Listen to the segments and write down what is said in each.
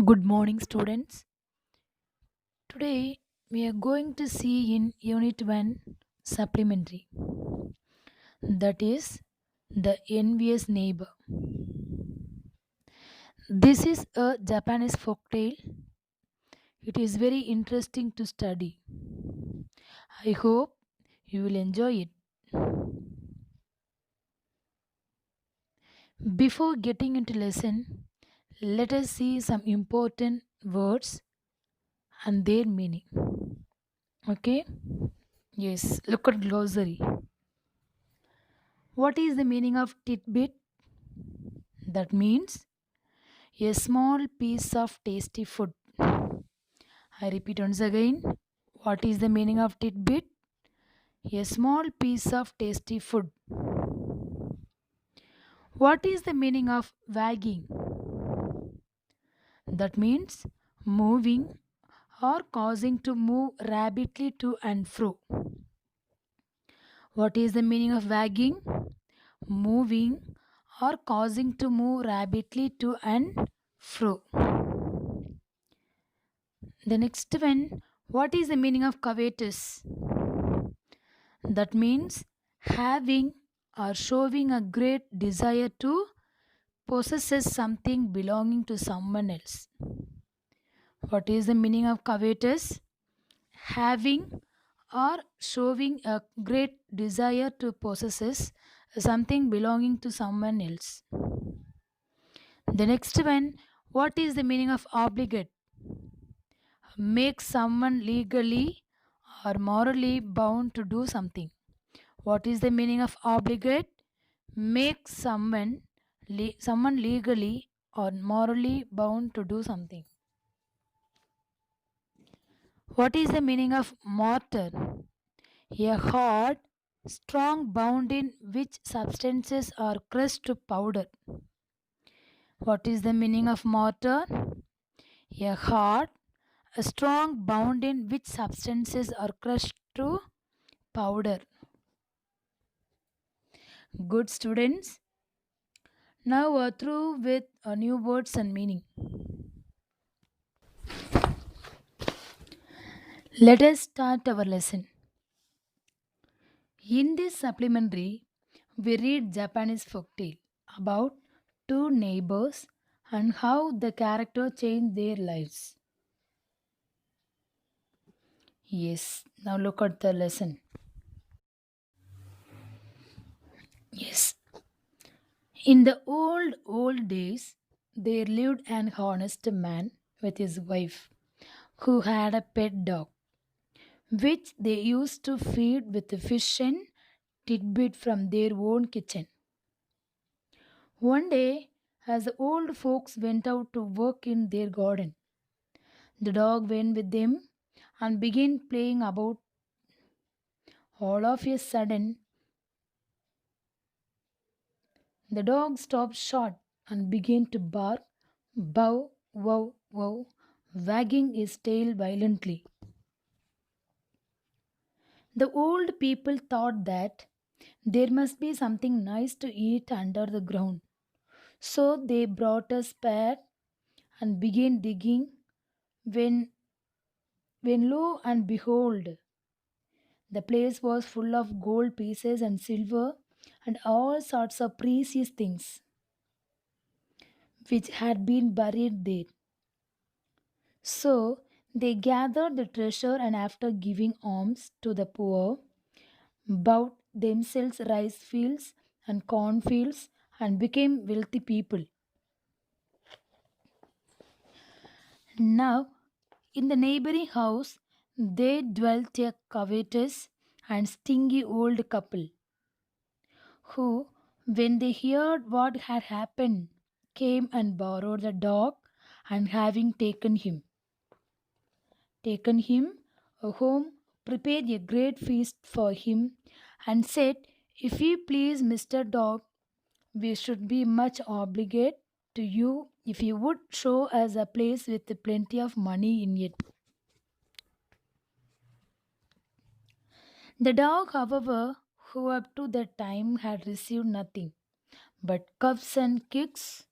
Good morning, students. Today we are going to see in Unit 1 Supplementary, that is, the Envious Neighbor. This is a Japanese folktale. It is very interesting to study. I hope you will enjoy it. Before getting into lesson, let us see some important words and their meaning. Okay? Yes, look at glossary. What is the meaning of tidbit? That means a small piece of tasty food. I repeat once again. What is the meaning of tidbit? A small piece of tasty food. What is the meaning of wagging? That means moving or causing to move rapidly to and fro. What is the meaning of wagging? Moving or causing to move rapidly to and fro. The next one, what is the meaning of covetous? That means having or showing a great desire to possess something belonging to someone else. What is the meaning of covetous? Having or showing a great desire to possess something belonging to someone else. The next one, what is the meaning of obligate? Make someone legally or morally bound to do something. What is the meaning of obligate? Make someone legally or morally bound to do something. What is the meaning of mortar? A hard, strong bound in which substances are crushed to powder. What is the meaning of mortar? A hard, a strong bound in which substances are crushed to powder. Good students. Now we're through with new words and meaning. Let us start our lesson. In this supplementary, we read Japanese folktale about two neighbors and how the character changed their lives. Yes, now look at the lesson. Yes, in the old days, there lived an honest man with his wife who had a pet dog, which they used to feed with fish and tidbit from their own kitchen. One day, as the old folks went out to work in their garden, the dog went with them and began playing about. All of a sudden, the dog stopped short and began to bark, bow, wow, wow, wagging his tail violently. The old people thought that there must be something nice to eat under the ground. So they brought a spade and began digging. When, when lo and behold, the place was full of gold pieces and silver and all sorts of precious things which had been buried there. So they gathered the treasure and after giving alms to the poor, bought themselves rice fields and corn fields and became wealthy people. Now, in the neighboring house, there dwelt a covetous and stingy old couple who, when they heard what had happened, came and borrowed the dog and having taken him home, prepared a great feast for him, and said, if you please, Mr. Dog, we should be much obliged to you if you would show us a place with plenty of money in it. The dog, however, who up to that time had received nothing but cuffs and kicks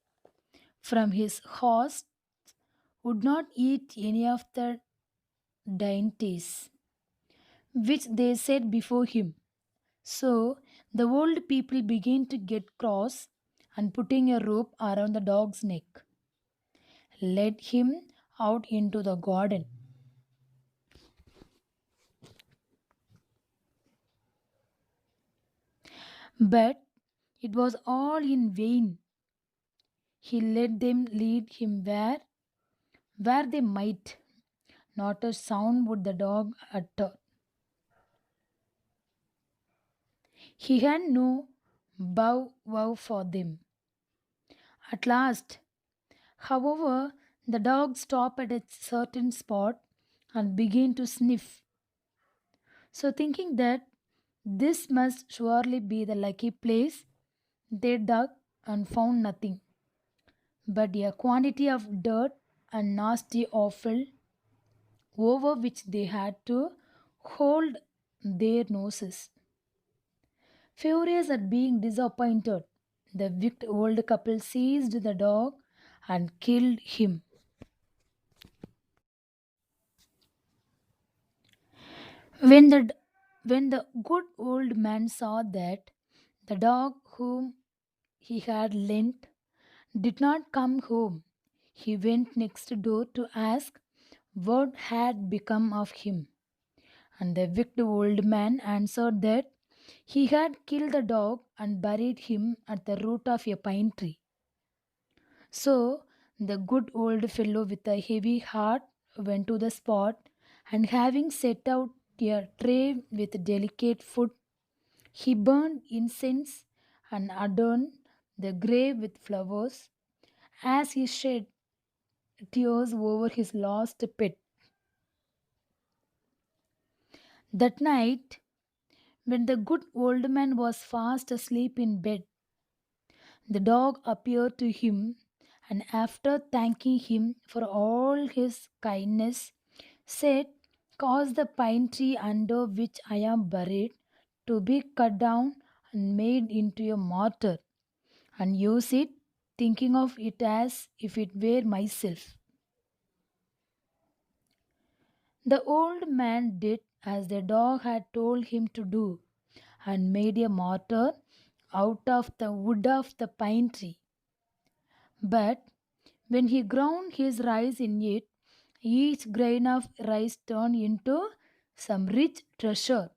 from his host, would not eat any of the dainties which they set before him. So the old people began to get cross and putting a rope around the dog's neck, led him out into the garden. But it was all in vain. He let them lead him where they might. Not a sound would the dog utter. He had no bow wow for them. At last, however, the dog stopped at a certain spot and began to sniff. So, thinking that this must surely be the lucky place, they dug and found nothing but a quantity of dirt and nasty offal over which they had to hold their noses. Furious at being disappointed, the wicked old couple seized the dog and killed him. When the, when the good old man saw that the dog whom he had lent did not come home, he went next door to ask what had become of him. And the wicked old man answered that he had killed the dog and buried him at the root of a pine tree. So the good old fellow with a heavy heart went to the spot, and having set out a tray with delicate food, he burned incense and adorned the grave with flowers as he shed tears over his lost pet. That night, when the good old man was fast asleep in bed, the dog appeared to him, and after thanking him for all his kindness, said, cause the pine tree under which I am buried to be cut down and made into a mortar, and use it, thinking of it as if it were myself. The old man did as the dog had told him to do, and made a mortar out of the wood of the pine tree. But when he ground his rice in it, each grain of rice turned into some rich treasure.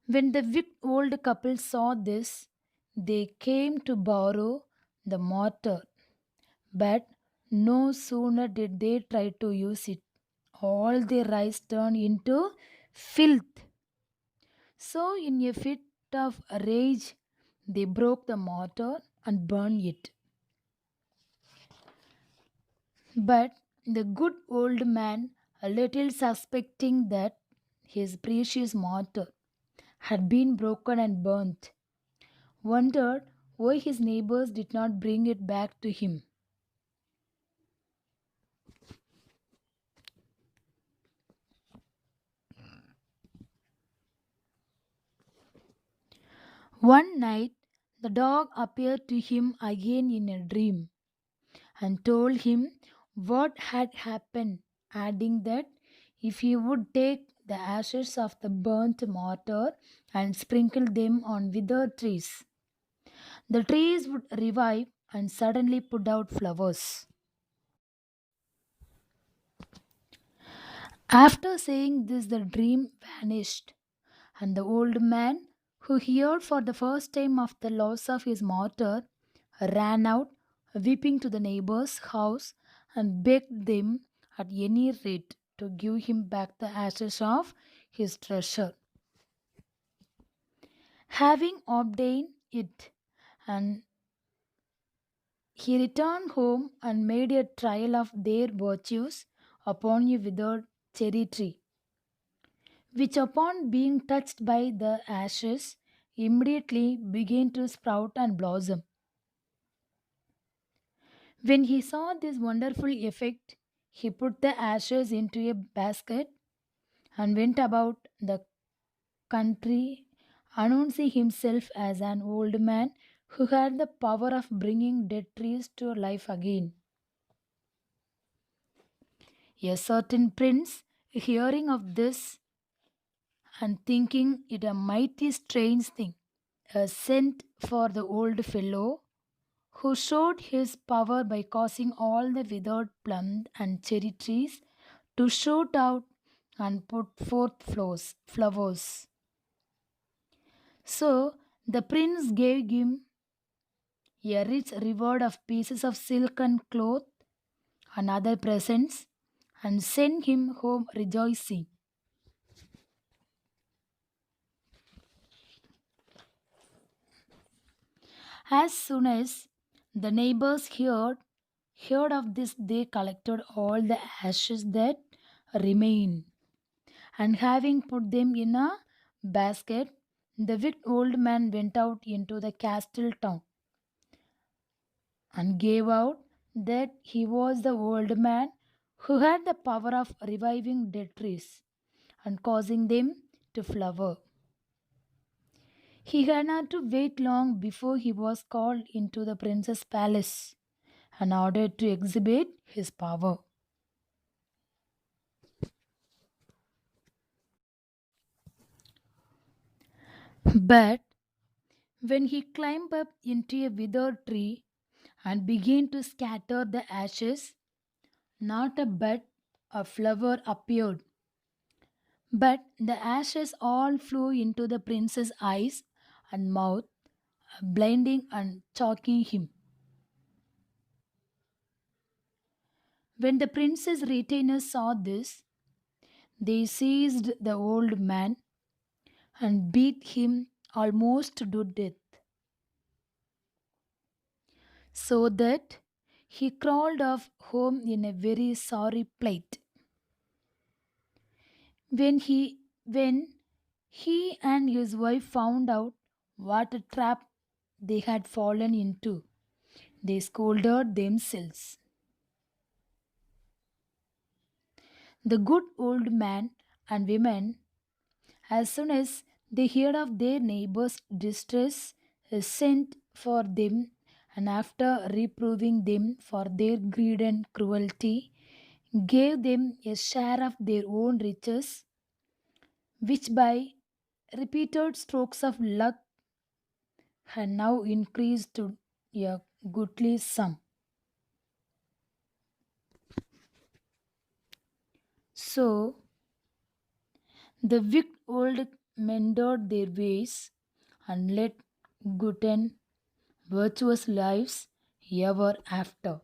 When the wicked old couple saw this, they came to borrow the mortar. But no sooner did they try to use it, all their rice turned into filth. So, in a fit of rage, they broke the mortar and burned it. But the good old man, a little suspecting that his precious mortar had been broken and burnt, wondered why his neighbors did not bring it back to him. One night, the dog appeared to him again in a dream and told him what had happened, adding that if he would take the ashes of the burnt mortar and sprinkle them on withered trees, the trees would revive and suddenly put out flowers. After saying this, the dream vanished, and the old man, who heard for the first time of the loss of his mortar, ran out, weeping to the neighbor's house, and begged them at any rate to give him back the ashes of his treasure. Having obtained it, and he returned home and made a trial of their virtues upon a withered cherry tree, which, upon being touched by the ashes, immediately began to sprout and blossom. When he saw this wonderful effect, he put the ashes into a basket and went about the country announcing himself as an old man who had the power of bringing dead trees to life again. A certain prince, hearing of this and thinking it a mighty strange thing, sent for the old fellow who showed his power by causing all the withered plum and cherry trees to shoot out and put forth flowers. So the prince gave him a rich reward of pieces of silk and cloth and other presents, and sent him home rejoicing. As soon as the neighbors heard of this, they collected all the ashes that remained, and having put them in a basket, the wicked old man went out into the castle town and gave out that he was the old man who had the power of reviving dead trees and causing them to flower. He had not to wait long before he was called into the prince's palace and ordered to exhibit his power. But when he climbed up into a withered tree and began to scatter the ashes, not a bud of flower appeared, but the ashes all flew into the prince's eyes and mouth, blinding and choking him. When the prince's retainers saw this, they seized the old man and beat him almost to death, so that he crawled off home in a very sorry plight. When he and his wife found out what a trap they had fallen into, they scolded themselves. The good old man and women, as soon as they heard of their neighbor's distress, sent for them, and after reproving them for their greed and cruelty, gave them a share of their own riches, which by repeated strokes of luck had now increased to a goodly sum. So the wicked old mended their ways and led good and virtuous lives ever after.